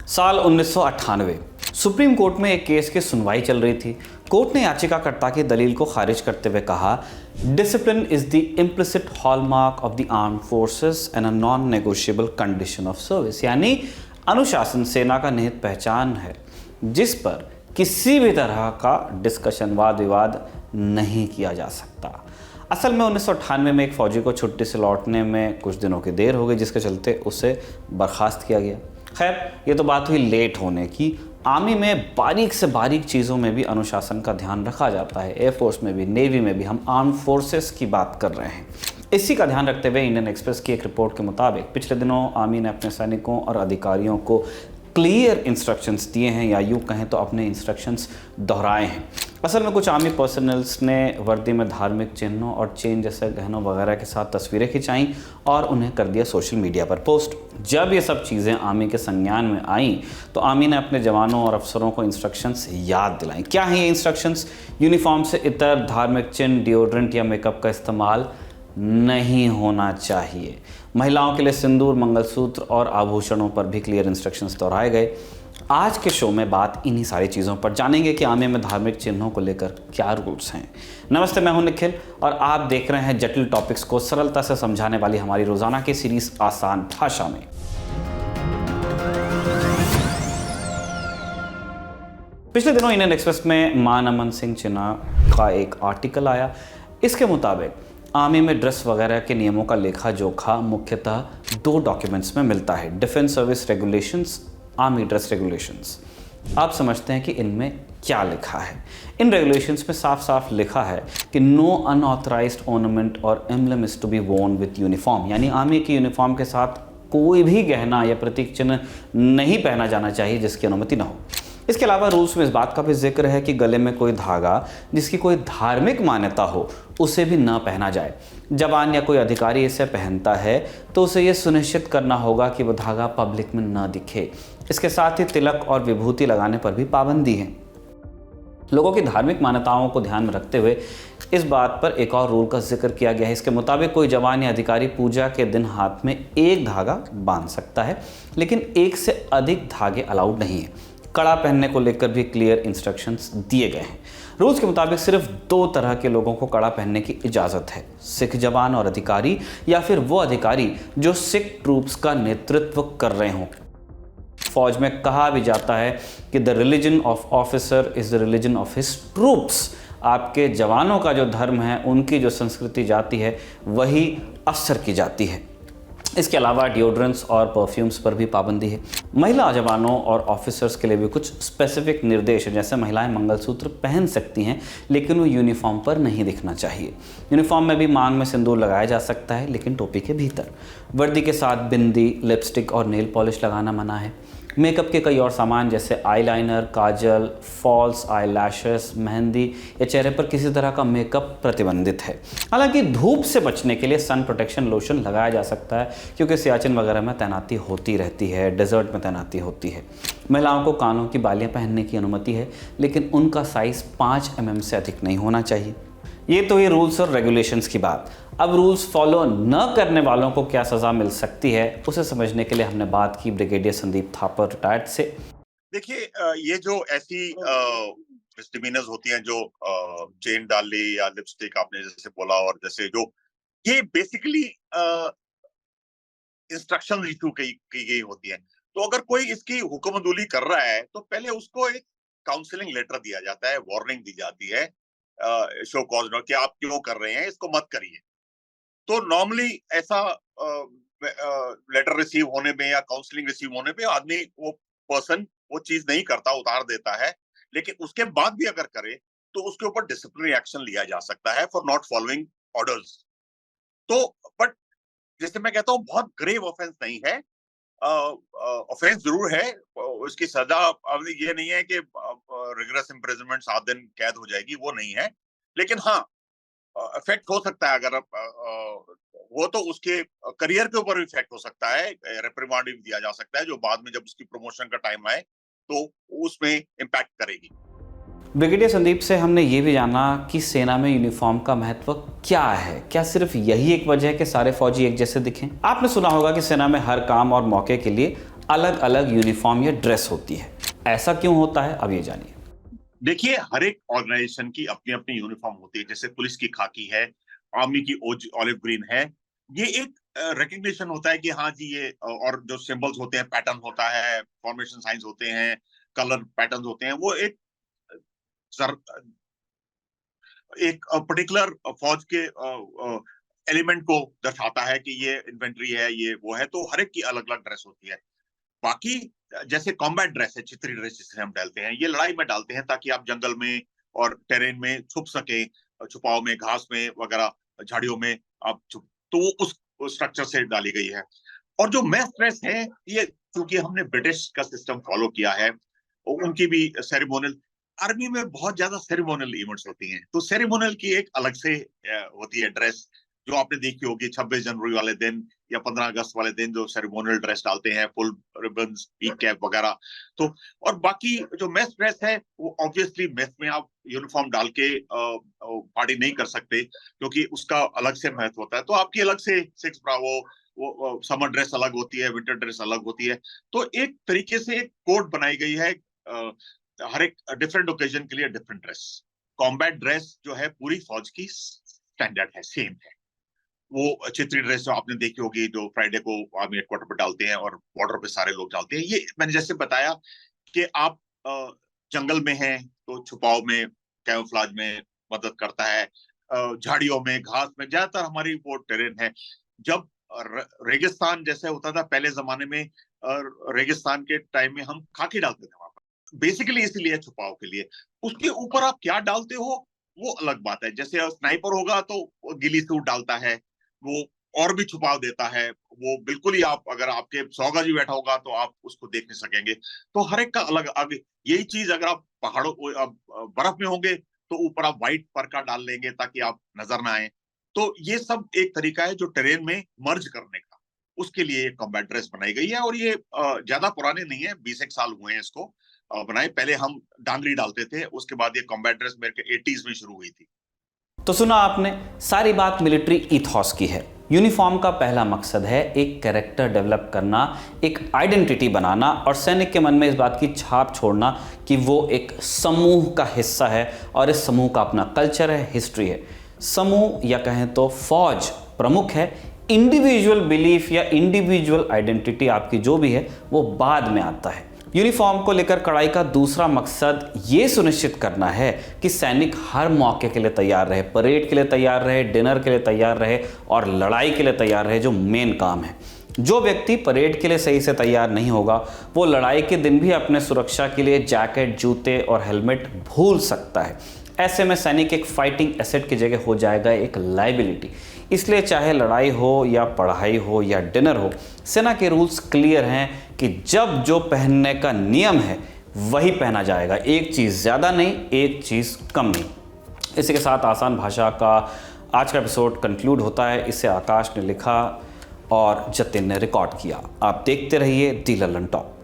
साल 1998 supreme court में एक केस की सुनवाई चल रही थी। कोर्ट ने याचिकाकर्ता की दलील को खारिज करते हुए कहा, discipline is the implicit hallmark of the arm forces and a non negotiable condition of service. यानी अनुशासन सेना का निहित पहचान है जिस पर किसी भी तरह का डिस्कशन, वाद विवाद नहीं किया जा सकता। असल में 1998 में एक फौजी को छुट्टी से लौटने में कुछ दिनों की देर हो गई, जिसके चलते उसे बर्खास्त किया गया। खैर, ये तो बात हुई लेट होने की। आर्मी में बारीक से बारीक चीज़ों में भी अनुशासन का ध्यान रखा जाता है। एयरफोर्स में भी, नेवी में भी। हम आर्म फोर्सेस की बात कर रहे हैं। इसी का ध्यान रखते हुए इंडियन एक्सप्रेस की एक रिपोर्ट के मुताबिक पिछले दिनों आर्मी ने अपने सैनिकों और अधिकारियों को क्लियर इंस्ट्रक्शंस दिए हैं, या यूँ कहें तो अपने इंस्ट्रक्शंस दोहराए हैं। असल में कुछ आर्मी पर्सनल्स ने वर्दी में धार्मिक चिन्हों और चेन जैसे गहनों वगैरह के साथ तस्वीरें खिंचाईं और उन्हें कर दिया सोशल मीडिया पर पोस्ट। जब ये सब चीज़ें आर्मी के संज्ञान में आईं तो आर्मी ने अपने जवानों और अफसरों को इंस्ट्रक्शंस याद दिलाईं। क्या हैं ये इंस्ट्रक्शंस? यूनिफॉर्म से इतर, धार्मिक चिन्ह, डिओड्रेंट या मेकअप का इस्तेमाल नहीं होना चाहिए। महिलाओं के लिए सिंदूर, मंगलसूत्र और आभूषणों पर भी क्लियर इंस्ट्रक्शंस दोहराए गए। आज के शो में बात इन्हीं सारी चीज़ों पर जानेंगे कि आर्मी में धार्मिक चिन्हों को लेकर क्या रूल्स हैं। नमस्ते, मैं हूं निखिल और आप देख रहे हैं जटिल टॉपिक्स को सरलता से समझाने वाली हमारी रोजाना की सीरीज आसान भाषा में। पिछले दिनों इंडियन एक्सप्रेस में मान अमन सिंह चिन्हा का एक आर्टिकल आया। इसके मुताबिक आर्मी में ड्रेस वगैरह के नियमों का लेखा जोखा मुख्यतः दो डॉक्यूमेंट्स में मिलता है, defence service regulations, army dress regulations. आप समझते हैं कि इनमें क्या लिखा है? इन रेगुलेशंस में साफ साफ लिखा है कि नो अनऑथराइज्ड ऑर्नामेंट और emblem is to be worn with uniform. यानी आर्मी की यूनिफॉर्म के साथ कोई भी गहना या प्रतीक चिन्ह नहीं पहना जाना चाहिए जिसकी अनुमति न हो। इसके अलावा रूल्स में इस बात का भी जिक्र है कि गले में कोई धागा जिसकी कोई धार्मिक मान्यता हो उसे भी न पहना जाए। जवान या कोई अधिकारी इसे पहनता है तो उसे यह सुनिश्चित करना होगा कि वह धागा पब्लिक में न दिखे। इसके साथ ही तिलक और विभूति लगाने पर भी पाबंदी है। लोगों की धार्मिक मान्यताओं को ध्यान में रखते हुए इस बात पर एक और रूल का जिक्र किया गया है। इसके मुताबिक कोई जवान या अधिकारी पूजा के दिन हाथ में एक धागा बांध सकता है, लेकिन एक से अधिक धागे अलाउड नहीं है। कड़ा पहनने को लेकर भी क्लियर इंस्ट्रक्शंस दिए गए हैं। रूल्स के मुताबिक सिर्फ दो तरह के लोगों को कड़ा पहनने की इजाज़त है, सिख जवान और अधिकारी, या फिर वो अधिकारी जो सिख ट्रूप्स का नेतृत्व कर रहे हों। फौज में कहा भी जाता है कि the religion of officer is the religion of his troops. आपके जवानों का जो धर्म है, उनकी जो संस्कृति जाती है, वही अफसर की जाती है। इसके अलावा डिओड्रेंट्स और परफ्यूम्स पर भी पाबंदी है। महिला जवानों और ऑफिसर्स के लिए भी कुछ स्पेसिफिक निर्देश है, जैसे महिलाएं मंगलसूत्र पहन सकती हैं लेकिन वो यूनिफॉर्म पर नहीं दिखना चाहिए। यूनिफॉर्म में भी मांग में सिंदूर लगाया जा सकता है, लेकिन टोपी के भीतर। वर्दी के साथ बिंदी, लिपस्टिक और नेल पॉलिश लगाना मना है। मेकअप के कई और सामान जैसे आईलाइनर, काजल, फॉल्स आई लैशेस, मेहंदी या चेहरे पर किसी तरह का मेकअप प्रतिबंधित है। हालांकि धूप से बचने के लिए सन प्रोटेक्शन लोशन लगाया जा सकता है, क्योंकि सियाचिन वगैरह में तैनाती होती रहती है, डेजर्ट में तैनाती होती है। महिलाओं को कानों की बालियां पहनने की अनुमति है, लेकिन उनका साइज़ 5 mm से अधिक नहीं होना चाहिए। ये तो ये रूल्स और रेगुलेशंस की बात। अब रूल्स फॉलो न करने वालों को क्या सज़ा मिल सकती है, उसे समझने के लिए हमने बात की ब्रिगेडियर संदीप थापर रिटायर्ड से। देखिए, ये जो ऐसी मिसडिमीनर्स होती हैं, जो चेन डाल ली या लिपस्टिक आपने जैसे बोला, और जैसे जो ये बेसिकली इंस्ट्रक्शन इशू की गई होती है। तो अगर कोई इसकी हुक्मदुली कर रहा है तो पहले उसको एक काउंसलिंग लेटर दिया जाता है, वार्निंग दी जाती है, शो कॉज नोट कि आप क्यों कर रहे हैं, इसको मत करिए। तो नॉर्मली ऐसा लेटर रिसीव होने में या काउंसलिंग रिसीव होने पे आदमी, वो पर्सन वो चीज नहीं करता, उतार देता है। लेकिन उसके बाद भी अगर करे तो उसके ऊपर डिसिप्लिनरी एक्शन लिया जा सकता है फॉर नॉट फॉलोइंग ऑर्डर्स। तो बट जैसे मैं कहता हूँ, बहुत ग्रेव ऑफेंस नहीं है। ऑफेंस जरूर है, उसकी सजा अब ये नहीं है कि रिगरस इम्प्रिजनमेंट 7 दिन कैद हो जाएगी, वो नहीं है। लेकिन हाँ, इफेक्ट हो सकता है। अगर वो तो उसके करियर के ऊपर भी इफेक्ट हो सकता है, रिप्रिमांड भी दिया जा सकता है, जो बाद में जब उसकी प्रमोशन का टाइम आए तो उसमें इम्पैक्ट करेगी। ब्रिगेडियर संदीप से हमने ये भी जाना कि सेना में यूनिफॉर्म का महत्व क्या है। क्या सिर्फ यही एक वजह है कि सारे फौजी एक जैसे दिखें? आपने सुना होगा कि सेना में हर काम और मौके के लिए अलग अलग यूनिफॉर्म या ड्रेस होती है। ऐसा क्यों होता है, अब ये जानिए। देखिए, हर एक ऑर्गेनाइजेशन की अपनी अपनी यूनिफॉर्म होती है। जैसे पुलिस की खाकी है, आर्मी की ऑलिव ग्रीन है। ये एक रिकग्निशन होता है कि हाँ जी ये और जो सिंबल्स होते हैं, पैटर्न होता है, फॉर्मेशन साइंस होते हैं, कलर पैटर्न होते हैं, वो एक सर, एक पर्टिकुलर फौज के एलिमेंट को दर्शाता है कि ये इन्फेंट्री है, ये वो है। तो हर एक की अलग अलग ड्रेस होती है। बाकी जैसे कॉम्बैट ड्रेस है, चित्री ड्रेस जिसे हम डालते हैं, ये लड़ाई में डालते हैं ताकि आप जंगल में और टेरेन में छुप सके, छुपाव में, घास में वगैरह, झाड़ियों में आप छुप, तो वो उस स्ट्रक्चर से डाली गई है। और जो मैस ड्रेस है, ये क्योंकि हमने ब्रिटिश का सिस्टम फॉलो किया है, उनकी भी सेरेमोनियल, आर्मी में बहुत ज्यादा सेरेमोनियल इवेंट्स होती हैं, तो सेरेमोनियल की एक अलग से होती है ड्रेस, जो आपने देखी होगी 26 जनवरी वाले दिन या 15 अगस्त वाले दिन, जो सेरेमोनियल ड्रेस डालते हैं, फुल रिबन्स, पीक कैप वगैरह। तो और बाकी जो मेस ड्रेस है, वो ऑब्वियसली मेस में आप यूनिफॉर्म डाल के पार्टी नहीं कर सकते, क्योंकि उसका अलग से महत्व होता है। तो आपकी अलग से 6 ब्रावो, वो समर ड्रेस अलग होती है, विंटर ड्रेस अलग होती है। तो एक तरीके से एक कोड बनाई गई है, हर एक डिफरेंट ओकेजन के लिए डिफरेंट ड्रेस। कॉम्बैट ड्रेस जो है पूरी फौज की स्टैंडर्ड है, सेम है। वो चित्री ड्रेस जो आपने देखी होगी, जो फ्राइडे को आर्मी हेडक्वार्टर पर डालते हैं और बॉर्डर पे सारे लोग डालते हैं, ये मैंने जैसे बताया कि आप जंगल में हैं तो छुपाव में, कैमोफ्लेज में मदद करता है, झाड़ियों में, घास में, ज्यादातर हमारी वो टेरेन है। जब रेगिस्तान जैसे होता था पहले जमाने में, रेगिस्तान के टाइम में हम खाकी डालते थे वहां पर, बेसिकली इसलिए छुपाव के लिए। उसके ऊपर आप क्या डालते हो वो अलग बात है। जैसे स्नाइपर होगा तो गिली सूट डालता है, वो और भी छुपाव देता है, वो बिल्कुल ही, आप अगर आपके 100 गज भी बैठा होगा तो आप उसको देख नहीं सकेंगे। तो हर एक का अलग आगे। यही चीज अगर आप पहाड़ों, बर्फ में होंगे तो ऊपर आप व्हाइट परका डाल लेंगे ताकि आप नजर ना आए। तो ये सब एक तरीका है जो टेरेन में मर्ज करने का, उसके लिए एक कॉम्बैट ड्रेस बनाई गई है। और ये ज्यादा पुराने नहीं है, 20 एक साल हुए हैं इसको बनाए। पहले हम डांगरी डालते थे, उसके बाद ये कॉम्बैट ड्रेस मेरे के 80s में शुरू हुई थी। तो सुना आपने, सारी बात मिलिट्री ईथॉस की है। यूनिफॉर्म का पहला मकसद है एक कैरेक्टर डेवलप करना, एक आइडेंटिटी बनाना और सैनिक के मन में इस बात की छाप छोड़ना कि वो एक समूह का हिस्सा है और इस समूह का अपना कल्चर है, हिस्ट्री है। समूह या कहें तो फौज प्रमुख है, इंडिविजुअल बिलीफ या इंडिविजुअल आइडेंटिटी आपकी जो भी है वो बाद में आता है। यूनिफॉर्म को लेकर कड़ाई का दूसरा मकसद ये सुनिश्चित करना है कि सैनिक हर मौके के लिए तैयार रहे, परेड के लिए तैयार रहे, डिनर के लिए तैयार रहे और लड़ाई के लिए तैयार रहे, जो मेन काम है। जो व्यक्ति परेड के लिए सही से तैयार नहीं होगा वो लड़ाई के दिन भी अपने सुरक्षा के लिए जैकेट, जूते और हेलमेट भूल सकता है। ऐसे में सैनिक एक फाइटिंग एसेट की जगह हो जाएगा एक लाइबिलिटी। इसलिए चाहे लड़ाई हो या पढ़ाई हो या डिनर हो, सेना के रूल्स क्लियर हैं कि जब जो पहनने का नियम है वही पहना जाएगा, एक चीज़ ज़्यादा नहीं, एक चीज़ कम नहीं। इसी के साथ आसान भाषा का आज का एपिसोड कंक्लूड होता है। इसे आकाश ने लिखा और जतिन ने रिकॉर्ड किया। आप देखते रहिए दी लल्लन टॉक।